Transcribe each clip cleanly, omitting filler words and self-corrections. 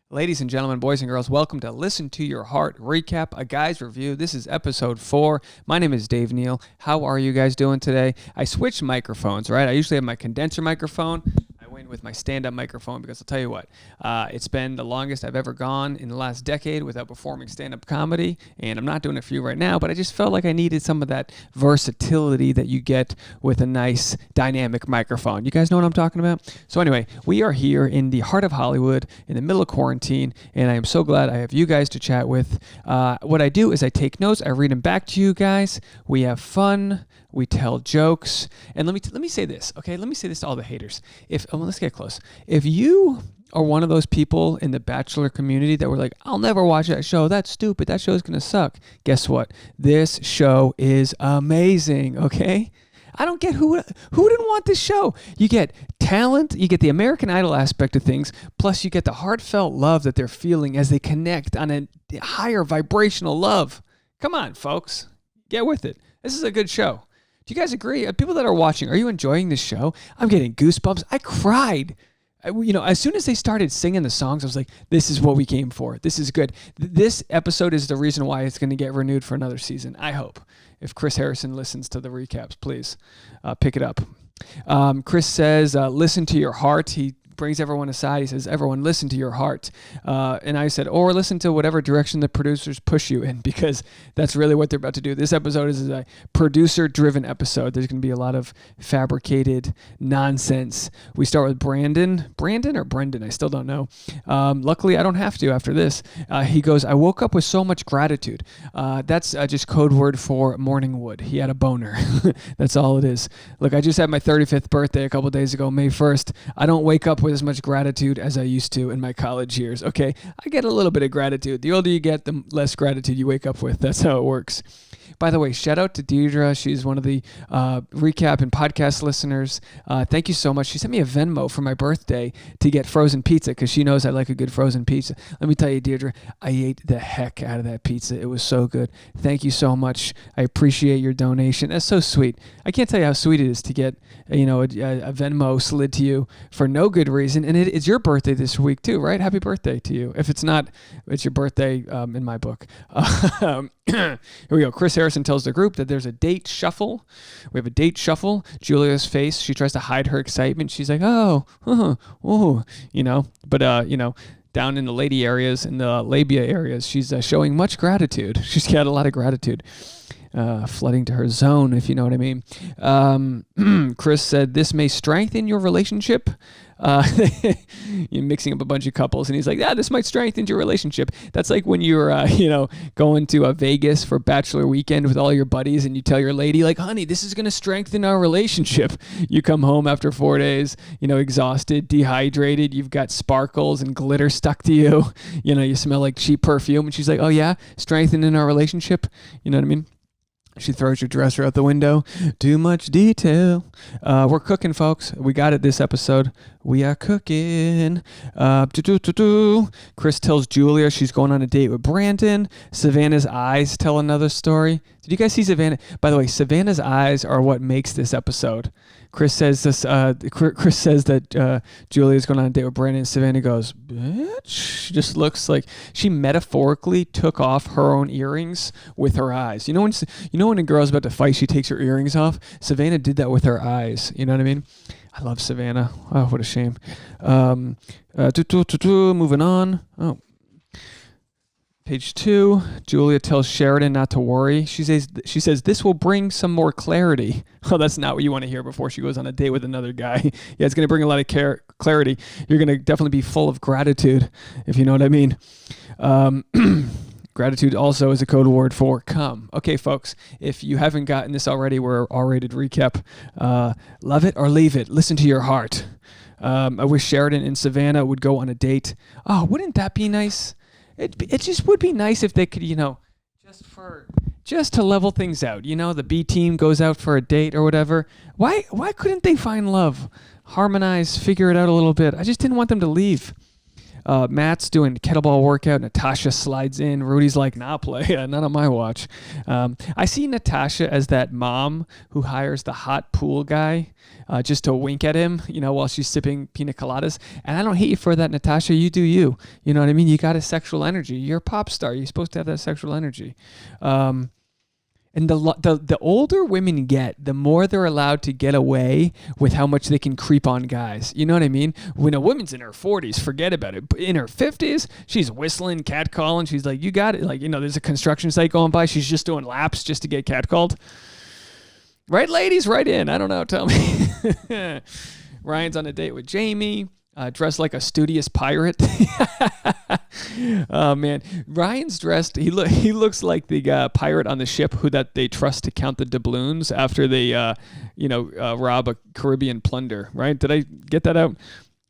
Ladies and gentlemen, boys and girls, welcome to Listen to Your Heart Recap, a guy's review. This is episode 4. My name is Dave Neal. How are you guys doing today? I switched microphones, right? I usually have my condenser microphone. I went with my stand-up microphone because I'll tell you what, it's been the longest I've ever gone in the last decade without performing stand-up comedy, and I'm not doing it for you right now, but I just felt like I needed some of that versatility that you get with a nice dynamic microphone. You guys know what I'm talking about? So anyway, we are here in the heart of Hollywood in the middle of quarantine, and I am so glad I have you guys to chat with. What I do is I take notes, I read them back to you guys, we have fun, we tell jokes, and let me say this, okay? Let me say this to all the haters. Let's get close. If you are one of those people in the Bachelor community that were like, I'll never watch that show, that's stupid, that show's gonna suck. Guess what? This show is amazing, okay? I don't get who didn't want this show. You get talent, you get the American Idol aspect of things, plus you get the heartfelt love that they're feeling as they connect on a higher vibrational love. Come on, folks. Get with it. This is a good show. Do you guys agree? People that are watching, are you enjoying this show? I'm getting goosebumps. I cried. As soon as they started singing the songs, I was like, this is what we came for. This is good. This episode is the reason why it's going to get renewed for another season, I hope. If Chris Harrison listens to the recaps, please pick it up. Chris says, listen to your heart. He brings everyone aside. He says, everyone listen to your heart. And I said, or listen to whatever direction the producers push you in, because that's really what they're about to do. This episode is a producer-driven episode. There's going to be a lot of fabricated nonsense. We start with Brandon or Brendan, I still don't know. Luckily, I don't have to after this. He goes, I woke up with so much gratitude. That's just code word for morning wood. He had a boner. That's all it is. Look, I just had my 35th birthday a couple days ago, May 1st. I don't wake up with as much gratitude as I used to in my college years. Okay, I get a little bit of gratitude. The older you get, the less gratitude you wake up with. That's how it works. By the way, shout out to Deidre. She's one of the recap and podcast listeners. Thank you so much. She sent me a Venmo for my birthday to get frozen pizza because she knows I like a good frozen pizza. Let me tell you, Deidre, I ate the heck out of that pizza. It was so good. Thank you so much. I appreciate your donation. That's so sweet. I can't tell you how sweet it is to get a Venmo slid to you for no good reason. And it's your birthday this week too, right? Happy birthday to you. If it's not, it's your birthday in my book. Here we go. Chris Harrison tells the group that there's a date shuffle. We have a date shuffle. Julia's face, she tries to hide her excitement. She's like, oh, but down in the lady areas, in the labia areas, she's showing much gratitude. She's got a lot of gratitude. Flooding to her zone, if you know what I mean. Chris said, this may strengthen your relationship. You're mixing up a bunch of couples, and he's like, this might strengthen your relationship. That's like when you're, going to Vegas for Bachelor weekend with all your buddies, and you tell your lady, like, honey, this is going to strengthen our relationship. You come home after 4 days, exhausted, dehydrated. You've got sparkles and glitter stuck to you. You smell like cheap perfume. And she's like, oh, yeah, strengthening our relationship. You know what I mean? She throws your dresser out the window. Too much detail. We're cooking, folks. We got it this episode. We are cooking. Chris tells Julia she's going on a date with Brandon. Savannah's eyes tell another story. Did you guys see Savannah? By the way, Savannah's eyes are what makes this episode. Chris says this. Chris says that Julia's going on a date with Brandon. And Savannah goes, bitch. She just looks like she metaphorically took off her own earrings with her eyes. When a girl's about to fight, she takes her earrings off. Savannah did that with her eyes. You know what I mean? I love Savannah. Oh, what a shame. Moving on. Oh. Page 2, Julia tells Sheridan not to worry. She says, this will bring some more clarity. Oh, that's not what you want to hear before she goes on a date with another guy. Yeah, it's going to bring a lot of clarity. You're going to definitely be full of gratitude, if you know what I mean. Gratitude also is a code word for come. Okay, folks, if you haven't gotten this already, we're R-rated recap. Love it or leave it. Listen to your heart. I wish Sheridan and Savannah would go on a date. Oh, wouldn't that be nice? It just would be nice if they could, just to level things out. The B team goes out for a date or whatever. Why couldn't they find love, harmonize, figure it out a little bit? I just didn't want them to leave. Matt's doing kettlebell workout. Natasha slides in. Rudy's like, nah, play. Not on my watch. I see Natasha as that mom who hires the hot pool guy just to wink at him, while she's sipping pina coladas. And I don't hate you for that, Natasha. You do you. You know what I mean? You got a sexual energy. You're a pop star. You're supposed to have that sexual energy. And the older women get, the more they're allowed to get away with how much they can creep on guys. You know what I mean? When a woman's in her 40s, forget about it. But in her 50s, she's whistling, catcalling. She's like, you got it. Like, there's a construction site going by. She's just doing laps just to get catcalled. Right, ladies? Right in. I don't know. Tell me. Ryan's on a date with Jamie. Dressed like a studious pirate. Oh man, Ryan's dressed. He looks like the pirate on the ship that they trust to count the doubloons after they, rob a Caribbean plunder. Right? Did I get that out?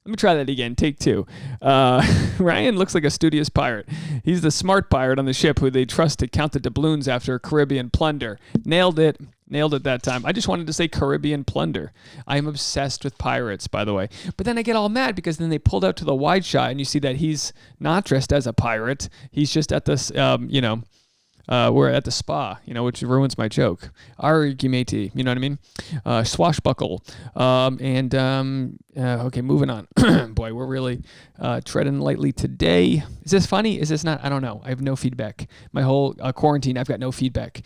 Let me try that again. Take two. Ryan looks like a studious pirate. He's the smart pirate on the ship who they trust to count the doubloons after a Caribbean plunder. Nailed it. Nailed it that time. I just wanted to say Caribbean plunder. I am obsessed with pirates, by the way. But then I get all mad because then they pulled out to the wide shot and you see that he's not dressed as a pirate. He's just at this, we're at the spa, which ruins my joke. Argumenti, you know what I mean? Swashbuckle. Okay, moving on. Boy, we're really treading lightly today. Is this funny? Is this not? I don't know. I have no feedback. My whole quarantine, I've got no feedback.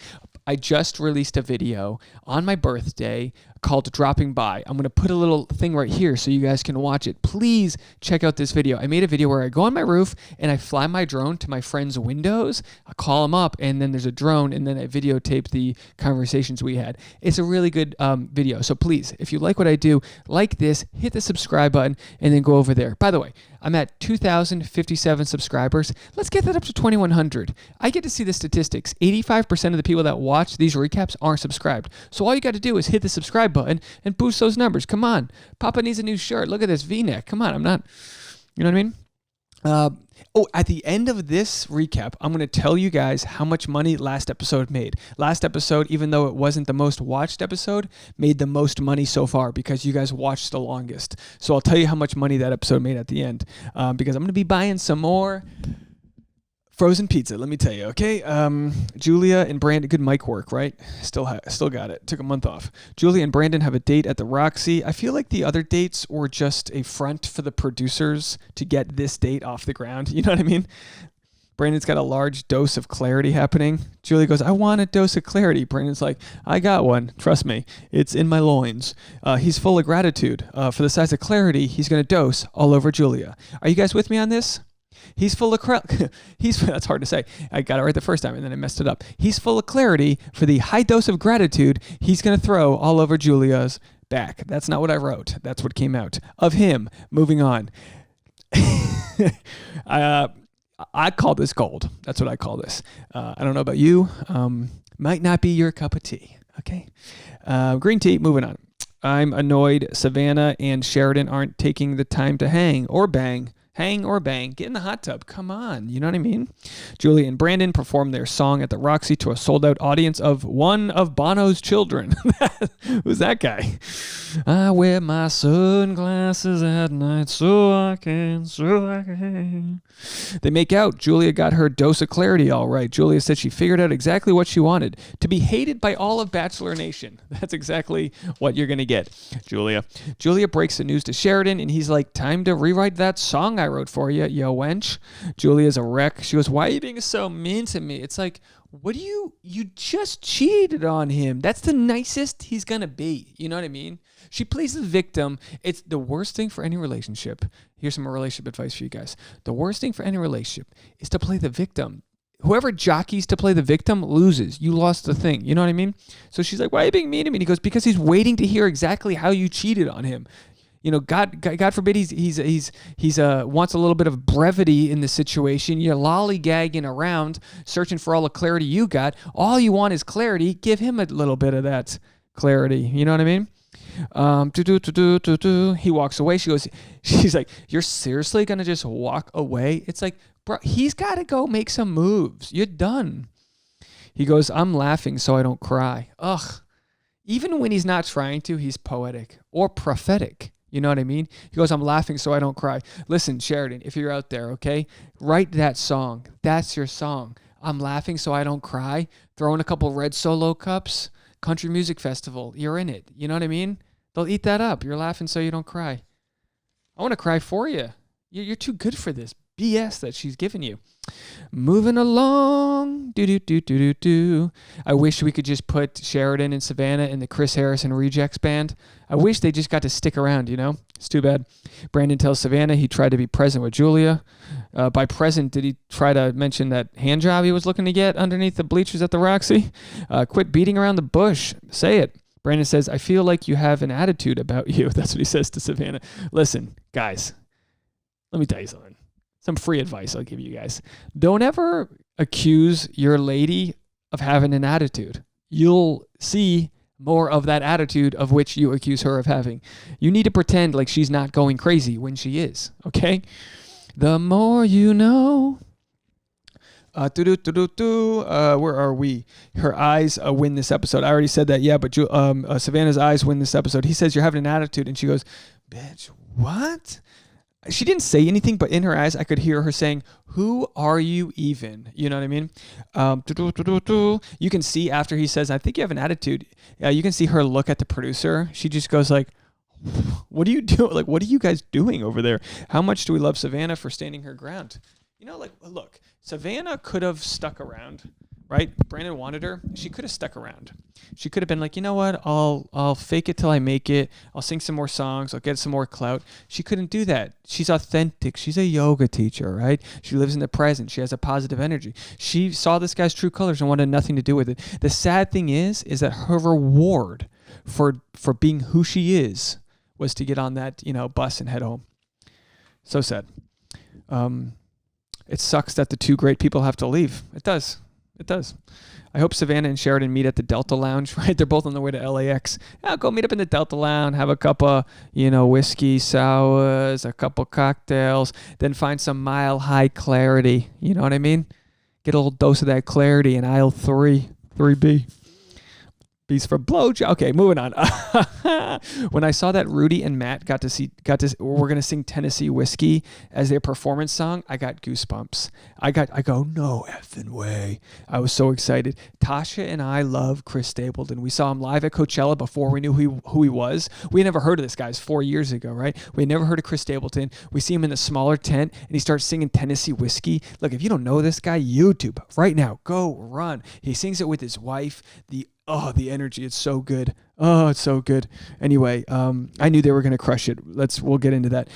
I just released a video on my birthday called Dropping By. I'm going to put a little thing right here so you guys can watch it. Please check out this video. I made a video where I go on my roof and I fly my drone to my friends' windows. I call them up and then there's a drone and then I videotape the conversations we had. It's a really good video. So please, if you like what I do, like this, hit the subscribe button and then go over there. By the way, I'm at 2,057 subscribers. Let's get that up to 2,100. I get to see the statistics. 85% of the people that watch these recaps aren't subscribed. So all you got to do is hit the subscribe button and boost those numbers. Come on. Papa needs a new shirt. Look at this V-neck. Come on. I'm not, you know what I mean? At the end of this recap, I'm going to tell you guys how much money last episode made. Last episode, even though it wasn't the most watched episode, made the most money so far because you guys watched the longest. So I'll tell you how much money that episode made at the end because I'm going to be buying some more frozen pizza, let me tell you, okay? Julia and Brandon, good mic work, right? Still got it. Took a month off. Julia and Brandon have a date at the Roxy. I feel like the other dates were just a front for the producers to get this date off the ground. You know what I mean? Brandon's got a large dose of clarity happening. Julia goes, I want a dose of clarity. Brandon's like, I got one. Trust me. It's in my loins. He's full of gratitude. For the size of clarity, he's going to dose all over Julia. Are you guys with me on this? He's full of that's hard to say. I got it right the first time and then I messed it up. He's full of clarity for the high dose of gratitude he's going to throw all over Julia's back. That's not what I wrote. That's what came out of him. Moving on. I call this gold. That's what I call this. I don't know about you. Might not be your cup of tea. Okay. Green tea. Moving on. I'm annoyed Savannah and Sheridan aren't taking the time to hang or bang. Hang or bang, get in the hot tub. Come on, you know what I mean? Julia and Brandon performed their song at the Roxy to a sold-out audience of one of Bono's children. Who's that guy? I wear my sunglasses at night so I can. They make out. Julia got her dose of clarity all right. Julia said she figured out exactly what she wanted. To be hated by all of Bachelor Nation. That's exactly what you're going to get, Julia. Julia breaks the news to Sheridan, and he's like, time to rewrite that song I wrote for you, yo wench. Julia's a wreck. She goes, why are you being so mean to me? It's like, what do you just cheated on him. That's the nicest he's going to be. You know what I mean? She plays the victim. It's the worst thing for any relationship. Here's some relationship advice for you guys. The worst thing for any relationship is to play the victim. Whoever jockeys to play the victim loses. You lost the thing. You know what I mean? So she's like, why are you being mean to me? And he goes, because he's waiting to hear exactly how you cheated on him. You know, God forbid he's wants a little bit of brevity in the situation. You're lollygagging around, searching for all the clarity you got. All you want is clarity. Give him a little bit of that clarity. You know what I mean? He walks away. She's like, you're seriously gonna just walk away? It's like, bro, he's got to go make some moves. You're done. He goes, I'm laughing so I don't cry. Ugh. Even when he's not trying to, he's poetic or prophetic. You know what I mean? He goes, I'm laughing so I don't cry. Listen, Sheridan, if you're out there, okay, write that song. That's your song. I'm laughing so I don't cry. Throw in a couple red Solo cups. Country Music Festival. You're in it. You know what I mean? They'll eat that up. You're laughing so you don't cry. I want to cry for you. You're too good for this BS that she's giving you. Moving along. Do. I wish we could just put Sheridan and Savannah in the Chris Harrison Rejects band. I wish they just got to stick around, you know? It's too bad. Brandon tells Savannah he tried to be present with Julia. By present, did he try to mention that hand job he was looking to get underneath the bleachers at the Roxy? Quit beating around the bush. Say it. Brandon says, I feel like you have an attitude about you. That's what he says to Savannah. Listen, guys, let me tell you something. Some free advice I'll give you guys. Don't ever accuse your lady of having an attitude. You'll see more of that attitude of which you accuse her of having. You need to pretend like she's not going crazy when she is, okay? The more you know. Where are we? Her eyes win this episode. I already said that, yeah, but Savannah's eyes win this episode. He says, you're having an attitude, and she goes, bitch, what? She didn't say anything, but in her eyes, I could hear her saying, who are you even? You know what I mean? You can see after he says, I think you have an attitude. You can see her look at the producer. She just goes like, what are you doing? Like, what are you guys doing over there? How much do we love Savannah for standing her ground? You know, like, look, Savannah could have stuck around, right? Brandon wanted her. She could have stuck around. She could have been like, you know what? I'll fake it till I make it. I'll sing some more songs. I'll get some more clout. She couldn't do that. She's authentic. She's a yoga teacher, right? She lives in the present. She has a positive energy. She saw this guy's true colors and wanted nothing to do with it. The sad thing is that her reward for being who she is was to get on that, bus and head home. So sad. It sucks that the two great people have to leave. It does. It does. I hope Savannah and Sheridan meet at the Delta Lounge, right? They're both on the way to LAX. I'll go meet up in the Delta Lounge, have a cup of, whiskey sours, a couple cocktails, then find some Mile High Clarity. You know what I mean? Get a little dose of that clarity in aisle 3B. B's for blowjob. Okay, moving on. When I saw that Rudi and Matt we're gonna sing Tennessee Whiskey as their performance song, I got goosebumps. I go, no effing way. I was so excited. Tasha and I love Chris Stapleton. We saw him live at Coachella before we knew who he was. We never heard of this guy 4 years ago, right? We never heard of Chris Stapleton. We see him in the smaller tent and he starts singing Tennessee Whiskey. Look, if you don't know this guy, YouTube right now, go run. He sings it with his wife. The energy, it's so good. Oh, it's so good. Anyway, I knew they were going to crush it. We'll get into that.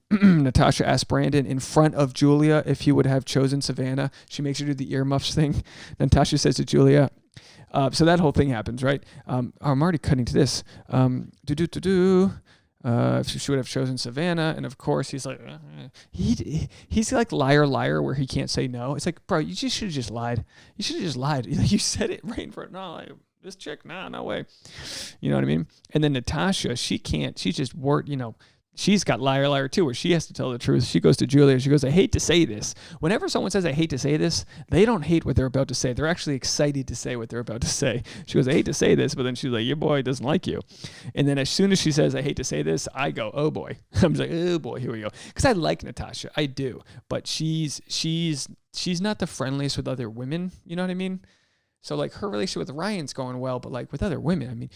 Natasha asked Brandon in front of Julia if he would have chosen Savannah. She makes her do the earmuffs thing. Natasha says to Julia, so that whole thing happens, right? I'm already cutting to this. If she would have chosen Savannah, and of course he's like, he's like liar, where he can't say no. It's like, bro, you just should have just lied. You should have just lied. You said it right in front. No, like, this chick, nah, no way. You know what I mean? And then Natasha, she can't. She's just she's got liar too, where she has to tell the truth. She goes to Julia. She goes, I hate to say this. Whenever someone says I hate to say this, they don't hate what they're about to say. They're actually excited to say what they're about to say. She goes, I hate to say this, but then she's like, your boy doesn't like you. And then as soon as she says, I hate to say this, I go, oh boy. I'm just like, oh boy, here we go. Because I like Natasha. I do. But she's not the friendliest with other women. You know what I mean? So like her relationship with Ryan's going well, but like with other women, I mean,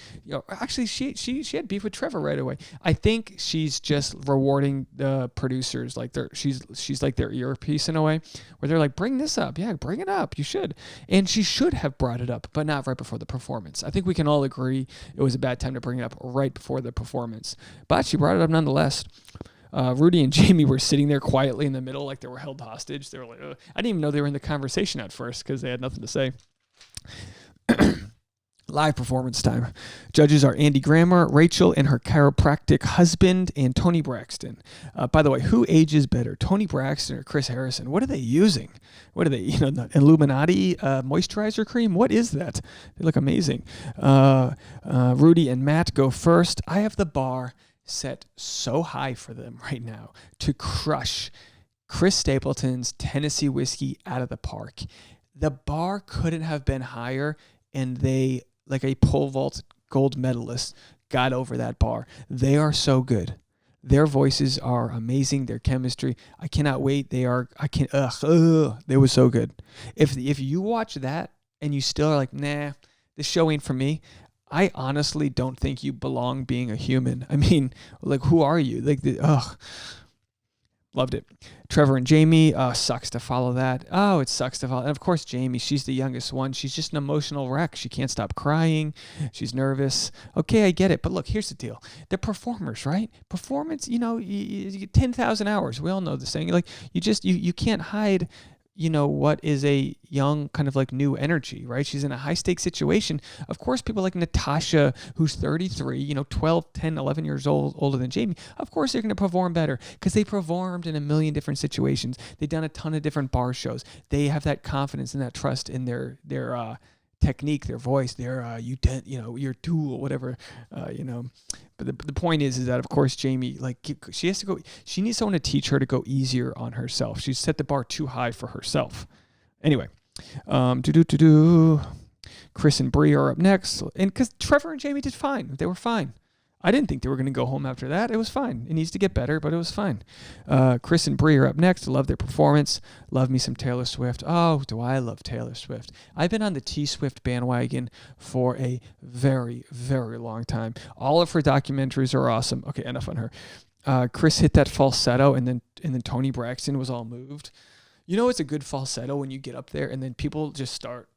actually she had beef with Trevor right away. I think she's just rewarding the producers, like she's like their earpiece in a way, where they're like, bring this up, yeah, bring it up, you should, and she should have brought it up, but not right before the performance. I think we can all agree it was a bad time to bring it up right before the performance, but she brought it up nonetheless. Rudi and Jamie were sitting there quietly in the middle, like they were held hostage. They were like, ugh. I didn't even know they were in the conversation at first because they had nothing to say. Live performance time. Judges are Andy Grammer, Rachael and her chiropractic husband, and Toni Braxton. By the way, who ages better, Toni Braxton or Chris Harrison? What are they using? What are they, the Illuminati moisturizer cream? What is that? They look amazing. Rudi and Matt go first. I have the bar set so high for them right now to crush Chris Stapleton's Tennessee Whiskey out of the park. The bar couldn't have been higher, and they, like a pole vault gold medalist, got over that bar. They are so good. Their voices are amazing. Their chemistry, I cannot wait. They were so good. If you watch that and you still are like, nah, this show ain't for me, I honestly don't think you belong being a human. I mean, like, who are you? Like, loved it. Trevor and Jamie, sucks to follow that. Oh, it sucks to follow. And of course, Jamie, she's the youngest one. She's just an emotional wreck. She can't stop crying. She's nervous. Okay, I get it. But look, here's the deal. They're performers, right? Performance, you 10,000 hours. We all know this thing. Like, you can't hide, what is a young kind of like new energy, right? She's in a high stakes situation. Of course, people like Natasha, who's 33, 12, 10, 11 years older than Jamie, of course they're going to perform better because they performed in a million different situations. They've done a ton of different bar shows. They have that confidence and that trust in their technique, their voice, their your tool, whatever, But the point is that, of course, Jamie, like, she has to go. She needs someone to teach her to go easier on herself. She's set the bar too high for herself. Anyway, Chris and Bri are up next, and because Trevor and Jamie did fine, they were fine. I didn't think they were going to go home after that. It was fine. It needs to get better, but it was fine. Chris and Bri are up next. Love their performance. Love me some Taylor Swift. Oh, do I love Taylor Swift. I've been on the T-Swift bandwagon for a very, very long time. All of her documentaries are awesome. Okay, enough on her. Chris hit that falsetto, and then Toni Braxton was all moved. It's a good falsetto when you get up there, and then people just start,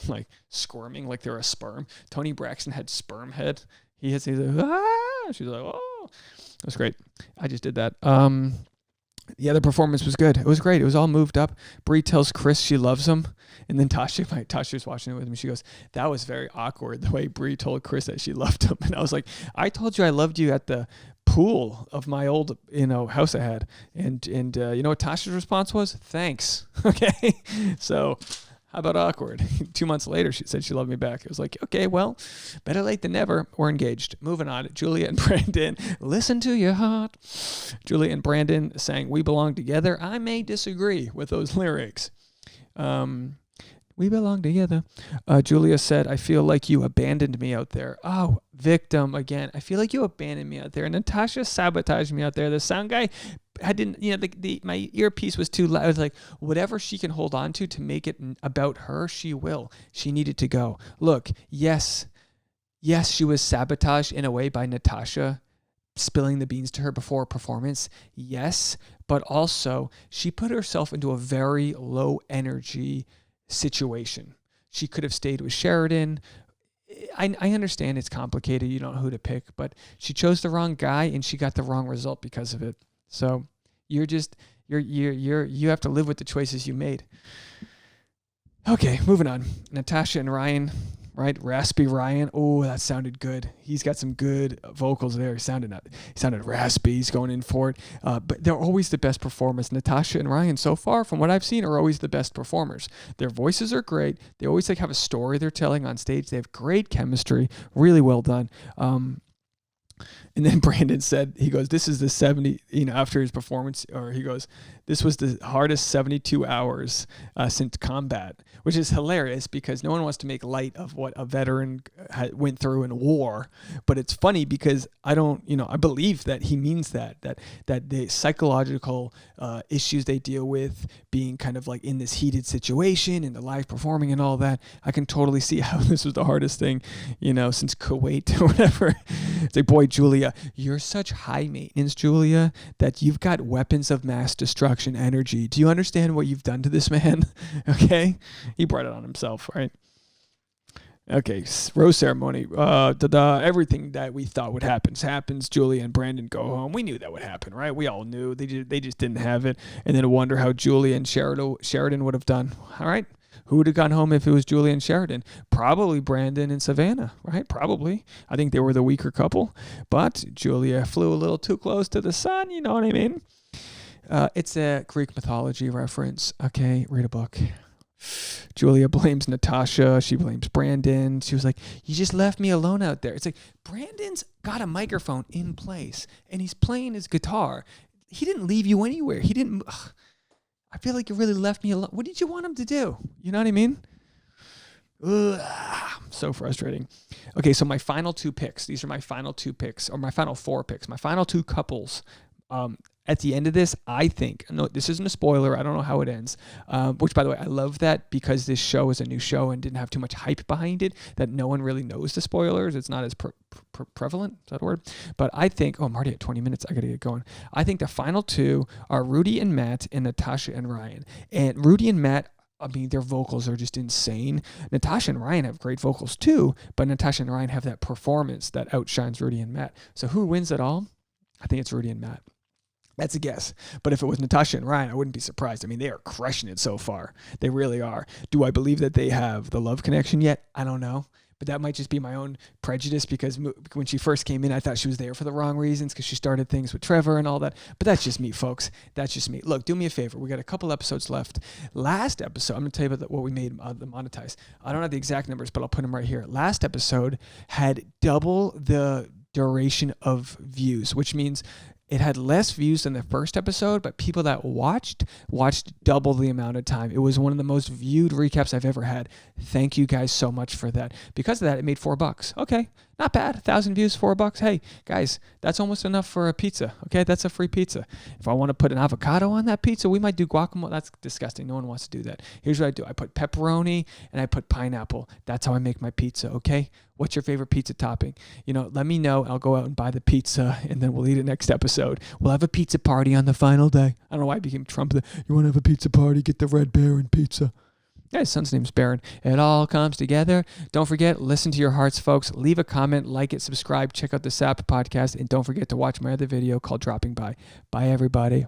like squirming like they're a sperm. Toni Braxton had sperm head. He's like, ah! She's like, oh. That was great. I just did that. The other performance was good. It was great. It was all moved up. Bri tells Chris she loves him. And then Tasha's watching it with me. She goes, that was very awkward, the way Bri told Chris that she loved him. And I was like, I told you I loved you at the pool of my old, house I had. And you know what Tasha's response was? Thanks. Okay. So how about awkward? 2 months later, she said she loved me back. It was like, okay, well, better late than never. We're engaged. Moving on. Julia and Brandon, listen to your heart. Julia and Brandon sang We Belong Together. I may disagree with those lyrics. We belong together. Julia said, I feel like you abandoned me out there. Oh, victim again. I feel like you abandoned me out there. And Natasha sabotaged me out there. The sound guy, I didn't, my earpiece was too loud. I was like, whatever she can hold on to make it about her, she will. She needed to go. Look, yes, she was sabotaged in a way by Natasha spilling the beans to her before a performance. Yes, but also she put herself into a very low energy situation. She could have stayed with Sheridan. I understand it's complicated. You don't know who to pick, but she chose the wrong guy and she got the wrong result because of it. So you have to live with the choices you made. Okay, moving on. Natasha and Ryan, right? Raspy Ryan. Oh, that sounded good. He's got some good vocals there. He sounded raspy. He's going in for it. But they're always the best performers. Natasha and Ryan, so far, from what I've seen, are always the best performers. Their voices are great. They always have a story they're telling on stage. They have great chemistry. Really well done. And then Brandon said, he goes, this is the 70, after his performance, or he goes, this was the hardest 72 hours since combat, which is hilarious because no one wants to make light of what a veteran went through in war. But it's funny because I believe that he means that the psychological issues they deal with being kind of like in this heated situation and the live performing and all that, I can totally see how this was the hardest thing, since Kuwait or whatever. It's like, boy, Julia, you're such high maintenance, Julia, that you've got weapons of mass destruction energy. Do you understand what you've done to this man? Okay? He brought it on himself, right? Okay, rose ceremony. Everything that we thought would happen happens. Julia and Brandon go home. We knew that would happen, right? We all knew. They just didn't have it. And then wonder how Julia and Sheridan would have done. All right? Who would have gone home if it was Julia and Sheridan? Probably Brandon and Savannah, right? Probably. I think they were the weaker couple. But Julia flew a little too close to the sun, you know what I mean? It's a Greek mythology reference. Okay, read a book. Julia blames Natasha. She blames Brandon. She was like, you just left me alone out there. It's like, Brandon's got a microphone in place, and he's playing his guitar. He didn't leave you anywhere. He didn't... I feel like you really left me alone. What did you want him to do? You know what I mean? So frustrating. Okay, so my final two picks. These are my final two picks, or my final four picks. My final two couples. At the end of this, I think, no, this isn't a spoiler. I don't know how it ends, which, by the way, I love that because this show is a new show and didn't have too much hype behind it, that no one really knows the spoilers. It's not as prevalent, is that a word? But I think, I'm already at 20 minutes. I got to get going. I think the final two are Rudi and Matt and Natasha and Ryan. And Rudi and Matt, I mean, their vocals are just insane. Natasha and Ryan have great vocals too, but Natasha and Ryan have that performance that outshines Rudi and Matt. So who wins it all? I think it's Rudi and Matt. That's a guess. But if it was Natasha and Ryan, I wouldn't be surprised. I mean, they are crushing it so far. They really are. Do I believe that they have the love connection yet? I don't know. But that might just be my own prejudice because when she first came in, I thought she was there for the wrong reasons because she started things with Trevor and all that. But that's just me, folks. That's just me. Look, do me a favor. We got a couple episodes left. Last episode, I'm going to tell you about what we made the monetize. I don't have the exact numbers, but I'll put them right here. Last episode had double the duration of views, which means it had less views than the first episode, but people that watched double the amount of time. It was one of the most viewed recaps I've ever had. Thank you guys so much for that. Because of that, it made $4. Okay, not bad. 1,000 views, $4. Hey, guys, that's almost enough for a pizza. Okay, that's a free pizza. If I want to put an avocado on that pizza, we might do guacamole. That's disgusting. No one wants to do that. Here's what I do. I put pepperoni and I put pineapple. That's how I make my pizza, okay? What's your favorite pizza topping? Let me know. I'll go out and buy the pizza, and then we'll eat it next episode. We'll have a pizza party on the final day. I don't know why I became Trump. You want to have a pizza party? Get the Red Baron pizza. Yeah, his son's name's Baron. It all comes together. Don't forget, listen to your hearts, folks. Leave a comment, like it, subscribe, check out the SAP podcast, and don't forget to watch my other video called Dropping By. Bye, everybody.